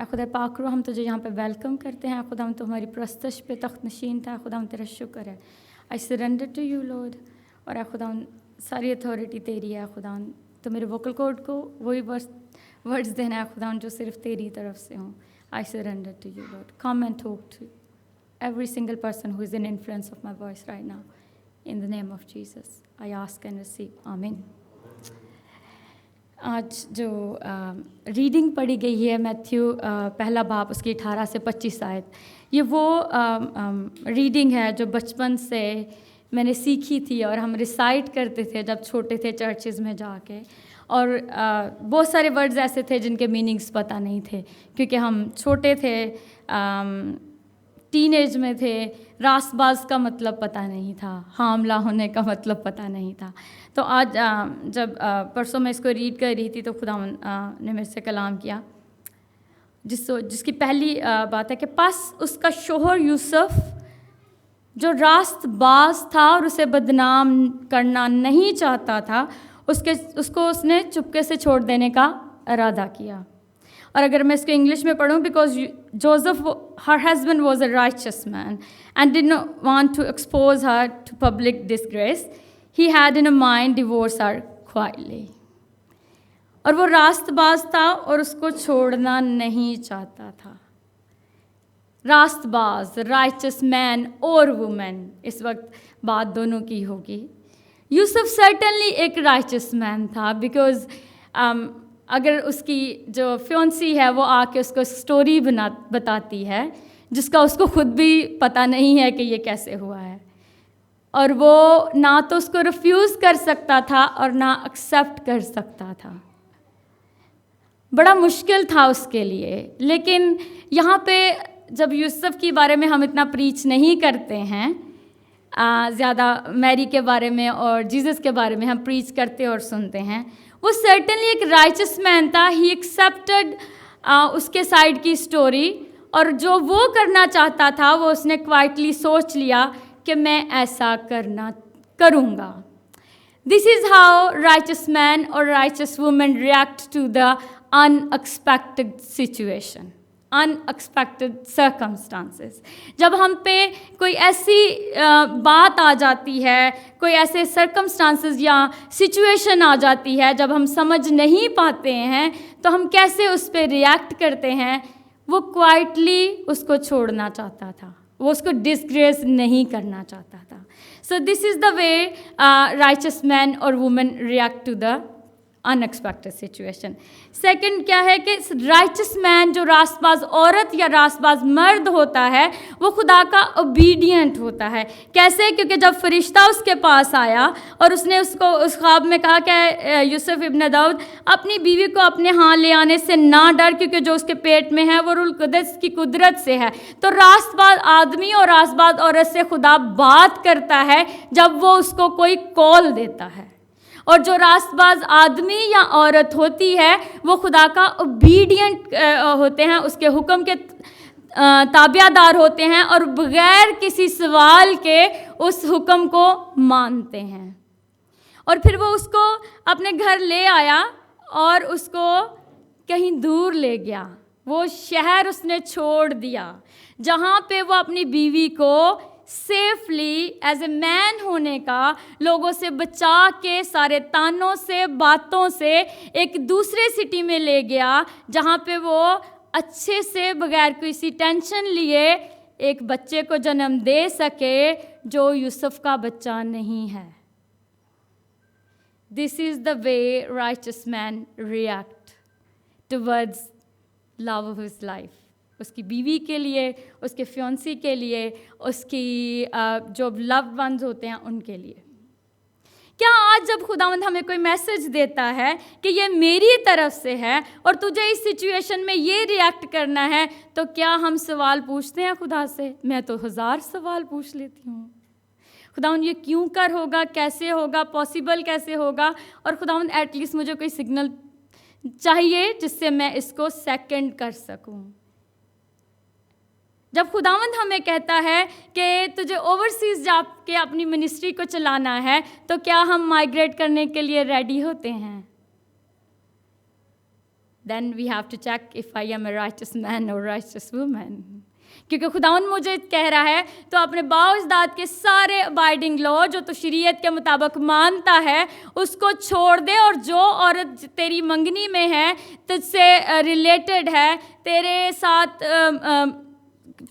اے خدا پاک رو، ہم تجھے یہاں پہ ویلکم کرتے ہیں. اے خدا ہم تمہاری پرستش پہ تخت نشین تھا. خدا ہم تیرا شکر ہے. آئی سرنڈر ٹو یو لارڈ. اور اے خدا ساری اتھارٹی تیری ہے. خدا تو میرے ووکل کورڈ کو وہی ورڈز دینا ہے خدا جو صرف تیری طرف سے ہوں. I surrender to you Lord. Come and talk to every single person who is in influence of my voice right now. In the name of Jesus, I ask and receive. Amen. آج جو reading پڑھی گئی ہے Matthew پہلا باب اس کی 18 سے 25 آیت، یہ وہ ریڈنگ ہے جو بچپن سے میں نے سیکھی تھی اور ہم ریسائٹ کرتے تھے جب چھوٹے تھے چرچز میں جا کے. اور بہت سارے ورڈز ایسے تھے جن کے میننگز پتہ نہیں تھے کیونکہ ہم چھوٹے تھے، ٹین ایج میں تھے. راست باز کا مطلب پتہ نہیں تھا، حاملہ ہونے کا مطلب پتہ نہیں تھا. تو آج جب پرسوں میں اس کو ریڈ کر رہی تھی تو خدا نے میرے سے کلام کیا جس کی پہلی بات ہے کہ پس اس کا شوہر یوسف جو راست باز تھا اور اسے بدنام کرنا نہیں چاہتا تھا، اس کو اس نے چپکے سے چھوڑ دینے کا ارادہ کیا. اور اگر میں اس کو انگلش میں پڑھوں، because Joseph her husband was a righteous man and did not want to expose her to public disgrace, he had in a mind divorce her quietly. اور وہ راست باز تھا اور اس کو چھوڑنا نہیں چاہتا تھا. راست باز، رائچس مین اور وومن، اس وقت بات دونوں کی ہوگی. یوسف سرٹنلی ایک رائچس مین تھا، بیکاز اگر اس کی جو فیونسی ہے وہ آ کے اس کو اسٹوری بتاتی ہے جس کا اس کو خود بھی پتہ نہیں ہے کہ یہ کیسے ہوا ہے، اور وہ نہ تو اس کو ریفیوز کر سکتا تھا اور نہ ایکسیپٹ کر سکتا تھا. بڑا مشکل تھا اس کے لیے. لیکن یہاں پہ جب یوسف کے بارے میں ہم اتنا پریچ نہیں کرتے ہیں، زیادہ میری کے بارے میں اور جیزس کے بارے میں ہم پریچ کرتے اور سنتے ہیں. وہ سرٹنلی ایک رائچس مین تھا. ہی ایکسیپٹڈ اس کے سائڈ کی اسٹوری، اور جو وہ کرنا چاہتا تھا وہ اس نے کوائٹلی سوچ لیا کہ میں ایسا کروں گا. دس از ہاؤ رائچس مین اور righteous woman react to the unexpected situation, unexpected circumstances. جب ہم پہ کوئی ایسی بات آ جاتی ہے، کوئی ایسے سرکمسٹانسز یا سچویشن آ جاتی ہے جب ہم سمجھ نہیں پاتے ہیں تو ہم کیسے اس پہ ریئیکٹ کرتے ہیں. وہ کوائٹلی اس کو چھوڑنا چاہتا تھا، وہ اس کو ڈسگریس نہیں کرنا چاہتا تھا. سو دس is the way righteous man اور woman react to the unexpected situation. Second کیا ہے کہ رائچس مین جو راست باز عورت یا راست باز مرد ہوتا ہے وہ خدا کا اوبیڈینٹ ہوتا ہے. کیسے؟ کیونکہ جب فرشتہ اس کے پاس آیا اور اس نے اس کو اس خواب میں کہا کہ یوسف ابن داؤد اپنی بیوی کو اپنے ہاں لے آنے سے نہ ڈر، کیونکہ جو اس کے پیٹ میں ہے وہ روح القدس کی قدرت سے ہے. تو راست باز آدمی اور راست باز عورت سے خدا بات کرتا ہے جب وہ اس کو کوئی کال دیتا ہے. اور جو راست باز آدمی یا عورت ہوتی ہے وہ خدا کا اوبیڈینٹ ہوتے ہیں، اس کے حکم کے تابع دار ہوتے ہیں اور بغیر کسی سوال کے اس حکم کو مانتے ہیں. اور پھر وہ اس کو اپنے گھر لے آیا اور اس کو کہیں دور لے گیا. وہ شہر اس نے چھوڑ دیا جہاں پہ وہ اپنی بیوی کو سیفلی ایز اے مین ہونے کا، لوگوں سے بچا کے، سارے تانوں سے، باتوں سے ایک دوسرے سٹی میں لے گیا جہاں پہ وہ اچھے سے بغیر کسی ٹینشن لیے ایک بچے کو جنم دے سکے جو یوسف کا بچہ نہیں ہے. This is the way righteous man react towards love of his life. اس کی بیوی کے لیے، اس کے فیونسی کے لیے، اس کی جو لوڈ ونز ہوتے ہیں ان کے لیے. کیا آج جب خداوند ہمیں کوئی میسج دیتا ہے کہ یہ میری طرف سے ہے اور تجھے اس سچویشن میں یہ ریئیکٹ کرنا ہے، تو کیا ہم سوال پوچھتے ہیں خدا سے؟ میں تو 1000 سوال پوچھ لیتی ہوں. خداوند یہ کیوں کر ہوگا، کیسے ہوگا، پاسبل کیسے ہوگا؟ اور خداوند ایٹ لیسٹ مجھے کوئی سگنل چاہیے جس سے میں اس کو سیکنڈ کر سکوں. جب خداوند ہمیں کہتا ہے کہ تجھے اوورسیز جا کے اپنی منسٹری کو چلانا ہے، تو کیا ہم مائیگریٹ کرنے کے لیے ریڈی ہوتے ہیں؟ then we have to check if I am a righteous man or righteous woman. کیونکہ خداوند مجھے کہہ رہا ہے تو اپنے باء اجداد کے سارے ابائڈنگ لا جو تو شریعت کے مطابق مانتا ہے اس کو چھوڑ دے, اور جو عورت تیری منگنی میں ہے, تجھ سے ریلیٹڈ ہے, تیرے ساتھ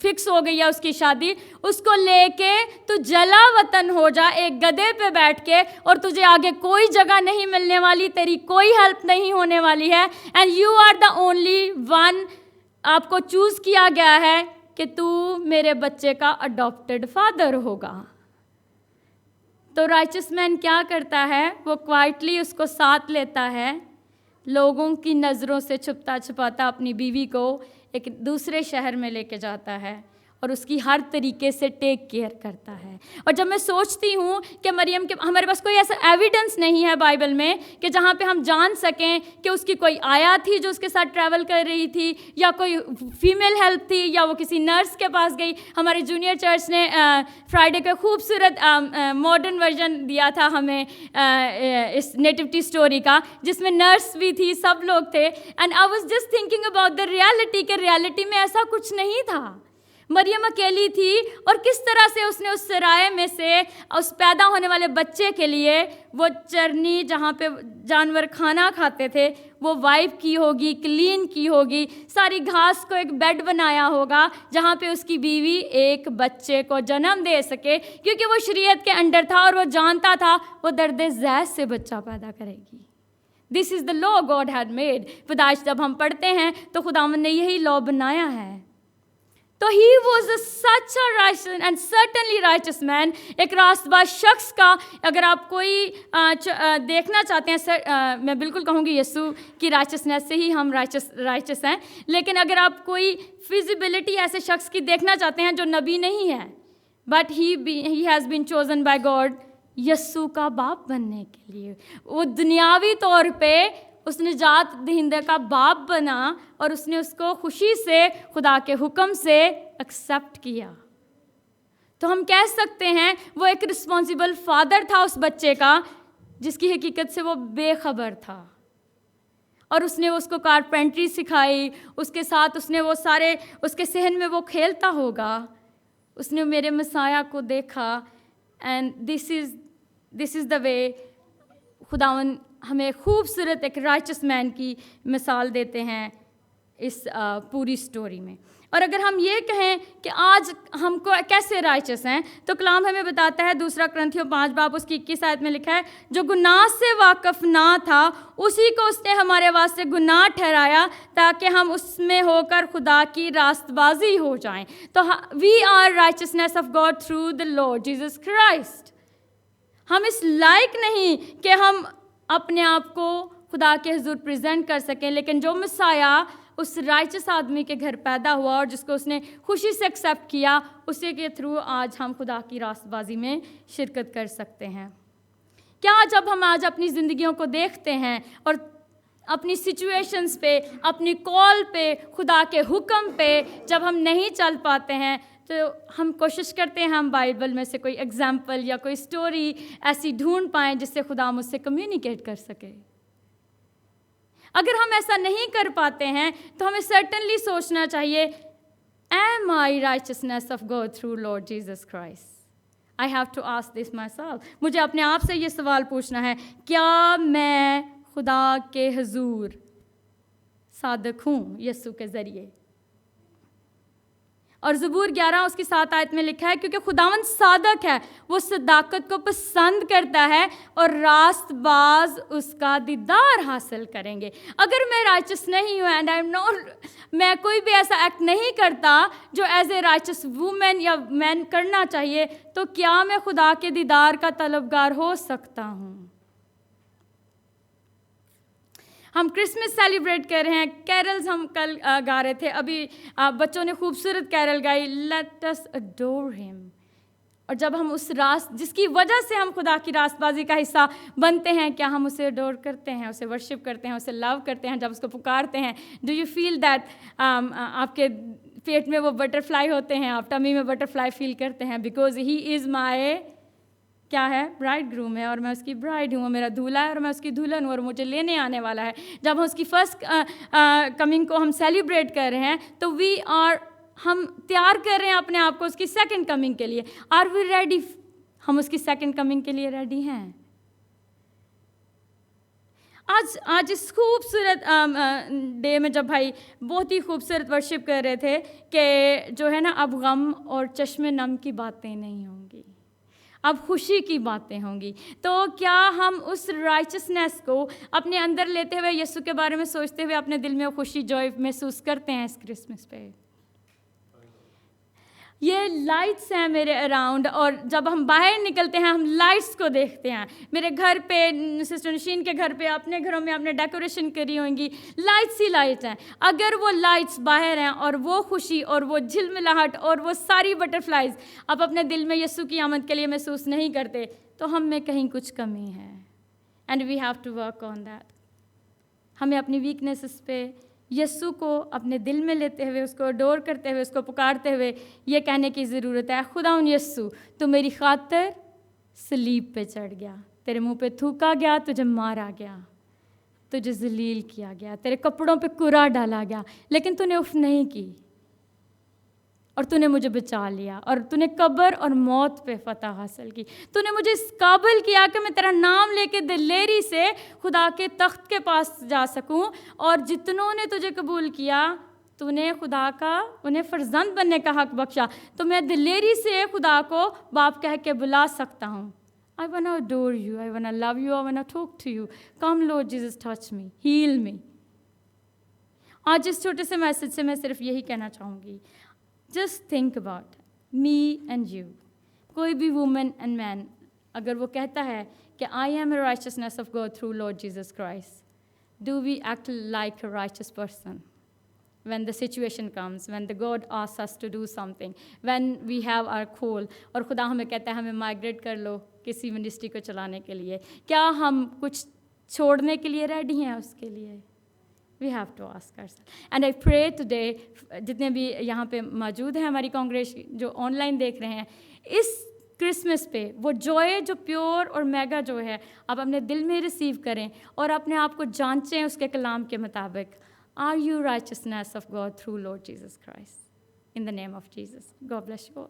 فکس ہو گئی ہے اس کی شادی, اس کو لے کے تو جلا وطن ہو جا ایک گدھے پہ بیٹھ کے, اور تجھے آگے کوئی جگہ نہیں ملنے والی, تیری کوئی ہیلپ نہیں ہونے والی ہے. And you are the only one, آپ کو چوز کیا گیا ہے کہ تو میرے بچے کا اڈاپٹڈ فادر ہوگا. تو رائچس مین کیا کرتا ہے, وہ کوائٹلی اس کو ساتھ لیتا ہے, لوگوں کی نظروں سے چھپتا چھپاتا اپنی بیوی کو ایک دوسرے شہر میں لے کے جاتا ہے, اور اس کی ہر طریقے سے ٹیک کیئر کرتا ہے. اور جب میں سوچتی ہوں کہ مریم کے, ہمارے پاس کوئی ایسا ایویڈنس نہیں ہے بائبل میں کہ جہاں پہ ہم جان سکیں کہ اس کی کوئی آیا تھی جو اس کے ساتھ ٹریول کر رہی تھی, یا کوئی فیمیل ہیلپ تھی, یا وہ کسی نرس کے پاس گئی. ہمارے جونیئر چرچ نے فرائیڈے کا خوبصورت ماڈرن ورژن دیا تھا ہمیں اس نیٹیوٹی اسٹوری کا, جس میں نرس بھی تھی, سب لوگ تھے. And I was just thinking about the reality کہ ریالٹی میں ایسا کچھ نہیں تھا. مریم اکیلی تھی, اور کس طرح سے اس نے اس سرائے میں سے اس پیدا ہونے والے بچے کے لیے وہ چرنی جہاں پہ جانور کھانا کھاتے تھے وہ وائپ کی ہوگی, کلین کی ہوگی, ساری گھاس کو ایک بیڈ بنایا ہوگا جہاں پہ اس کی بیوی ایک بچے کو جنم دے سکے, کیونکہ وہ شریعت کے انڈر تھا اور وہ جانتا تھا وہ درد ذیل سے بچہ پیدا کرے گی. دس is the law God had made. پیدائش جب ہم پڑھتے ہیں تو خداوند نے یہی لا بنایا ہے. تو he was a such a righteous and certainly righteous man, ایک راست باز شخص کا. اگر آپ کوئی دیکھنا چاہتے ہیں, میں بالکل کہوں گی یسوع کی رائچسنیس سے ہی ہم رائچس ہیں, لیکن اگر آپ کوئی فیزیبلٹی ایسے شخص کی دیکھنا چاہتے ہیں جو نبی نہیں ہے, but he has been chosen by God یسوع کا باپ بننے کے لیے, وہ دنیاوی طور پہ اس نجات دہندہ کا باپ بنا, اور اس نے اس کو خوشی سے خدا کے حکم سے ایکسیپٹ کیا. تو ہم کہہ سکتے ہیں وہ ایک رسپانسیبل فادر تھا اس بچے کا, جس کی حقیقت سے وہ بے خبر تھا. اور اس نے اس کو کارپینٹری سکھائی, اس کے ساتھ اس نے وہ سارے, اس کے صحن میں وہ کھیلتا ہوگا, اس نے میرے مسیح کو دیکھا. اینڈ دس از دا وے خداوند ہمیں خوبصورت ایک رائچس مین کی مثال دیتے ہیں اس پوری سٹوری میں. اور اگر ہم یہ کہیں کہ آج ہم کو کیسے رائچس ہیں, تو کلام ہمیں بتاتا ہے 2 کرنتھیوں 5 باب اس کی 21 آیت میں لکھا ہے, جو گناہ سے واقف نہ تھا اسی کو اس نے ہمارے واسطے گناہ ٹھہرایا تاکہ ہم اس میں ہو کر خدا کی راست بازی ہو جائیں. تو we are righteousness of God through the Lord Jesus Christ. ہم اس لائق نہیں کہ ہم اپنے آپ کو خدا کے حضور پریزنٹ کر سکیں, لیکن جو مسیح اس رائچس آدمی کے گھر پیدا ہوا اور جس کو اس نے خوشی سے ایکسیپٹ کیا, اسی کے تھرو آج ہم خدا کی راست بازی میں شرکت کر سکتے ہیں. کیا جب ہم آج اپنی زندگیوں کو دیکھتے ہیں اور اپنی سچویشنز پہ, اپنی کال پہ, خدا کے حکم پہ جب ہم نہیں چل پاتے ہیں, تو ہم کوشش کرتے ہیں ہم بائبل میں سے کوئی ایگزامپل یا کوئی سٹوری ایسی ڈھونڈ پائیں جس سے خدا مجھ سے کمیونیکیٹ کر سکے. اگر ہم ایسا نہیں کر پاتے ہیں تو ہمیں سرٹنلی سوچنا چاہیے, am I righteousness of God through Lord Jesus Christ? I have to ask this myself. مجھے اپنے آپ سے یہ سوال پوچھنا ہے, کیا میں خدا کے حضور صادق ہوں یسوع کے ذریعے؟ اور زبور 11 اس کی 7 آیت میں لکھا ہے, کیونکہ خداوند صادق ہے, وہ صداقت کو پسند کرتا ہے اور راست باز اس کا دیدار حاصل کریں گے. اگر میں رائچس نہیں ہوں اینڈ آئی ایم ناٹ, میں کوئی بھی ایسا ایکٹ نہیں کرتا جو ایز اے رائچس وومن یا مین کرنا چاہیے, تو کیا میں خدا کے دیدار کا طلبگار ہو سکتا ہوں؟ ہم کرسمس سیلیبریٹ کر رہے ہیں, کیرلز ہم کل گا رہے تھے, ابھی بچوں نے خوبصورت کیرل گائی, لیٹ اس اڈور ہم. اور جب ہم اس راست جس کی وجہ سے ہم خدا کی راست بازی کا حصہ بنتے ہیں, کیا ہم اسے اڈور کرتے ہیں, اسے ورشپ کرتے ہیں, اسے لو کرتے ہیں جب اس کو پکارتے ہیں؟ ڈو یو فیل دیٹ آپ کے پیٹ میں وہ بٹر فلائی ہوتے ہیں, آپ ٹمی میں بٹر فلائی فیل کرتے ہیں, بیکاز ہی از مائی کیا ہے؟ برائڈ گروم ہے اور میں اس کی برائڈ ہوں، میرا دولہا ہے اور میں اس کی دلہن ہوں اور مجھے لینے آنے والا ہے. جب ہم اس کی فرسٹ کمنگ کو ہم سیلیبریٹ کر رہے ہیں تو ہم تیار کر رہے ہیں اپنے آپ کو اس کی سیکنڈ کمنگ کے لیے. Are we ready? ہم اس کی سیکنڈ کمنگ کے لیے ریڈی ہیں؟ آج اس خوبصورت ڈے میں جب بھائی بہت ہی خوبصورت ورشپ کر رہے تھے کہ جو ہے نا اب غم اور چشم نم کی باتیں نہیں ہوں گی، اب خوشی کی باتیں ہوں گی. تو کیا ہم اس رائچسنس کو اپنے اندر لیتے ہوئے یسوع کے بارے میں سوچتے ہوئے اپنے دل میں خوشی جوائے محسوس کرتے ہیں اس کرسمس پہ؟ یہ لائٹس ہیں میرے اراؤنڈ، اور جب ہم باہر نکلتے ہیں ہم لائٹس کو دیکھتے ہیں. میرے گھر پہ، سسٹر نشین کے گھر پہ، اپنے گھروں میں آپ نے ڈیکوریشن کری ہوں گی، لائٹس ہی لائٹس ہیں. اگر وہ لائٹس باہر ہیں اور وہ خوشی اور وہ جھلملاہٹ اور وہ ساری بٹرفلائز آپ اپنے دل میں یسوع کی آمد کے لیے محسوس نہیں کرتے تو ہم میں کہیں کچھ کمی ہے. And we have to work on that. ہمیں اپنی ویکنیسز پہ یسوع کو اپنے دل میں لیتے ہوئے، اس کو اڈور کرتے ہوئے، اس کو پکارتے ہوئے یہ کہنے کی ضرورت ہے، خداوند یسوع تو میری خاطر صلیب پہ چڑھ گیا، تیرے منہ پہ تھوکا گیا، تجھے مارا گیا، تجھے ذلیل کیا گیا، تیرے کپڑوں پہ کرا ڈالا گیا، لیکن تو نے اف نہیں کی اور تو نے مجھے بچا لیا، اور تو نے قبر اور موت پہ فتح حاصل کی. تو نے مجھے اس قابل کیا کہ میں تیرا نام لے کے دلیری سے خدا کے تخت کے پاس جا سکوں، اور جتنوں نے تجھے قبول کیا تو نے خدا کا انہیں فرزند بننے کا حق بخشا. تو میں دلیری سے خدا کو باپ کہہ کے بلا سکتا ہوں. I wanna adore you, I wanna love you, I wanna talk to you. Come Lord Jesus, touch me, heal me. آج اس چھوٹے سے میسج سے میں صرف یہی کہنا چاہوں گی، just think about me and you. کوئی بھی وومن اینڈ مین اگر وہ کہتا ہے کہ I am a righteousness of God through Lord Jesus Christ, do we act like a righteous person when the situation comes, when the God asks us to do something, when we have our call اور خدا ہمیں کہتا ہے ہمیں migrate کر لو کسی ministry کو چلانے کے لیے، کیا ہم کچھ چھوڑنے کے لیے ریڈی ہیں اس کے لیے؟ We have to ask ourselves. And I pray today جتنے بھی یہاں پہ موجود ہیں ہماری کانگریگیشن جو آن لائن دیکھ رہے ہیں، اس کرسمس پہ وہ جوائے جو پیور اور میگا جو ہے آپ اپنے دل میں ریسیو کریں اور اپنے آپ کو جانچیں اس کے کلام کے مطابق. Are you righteousness of God through Lord Jesus Christ? In the name of Jesus. God bless you all.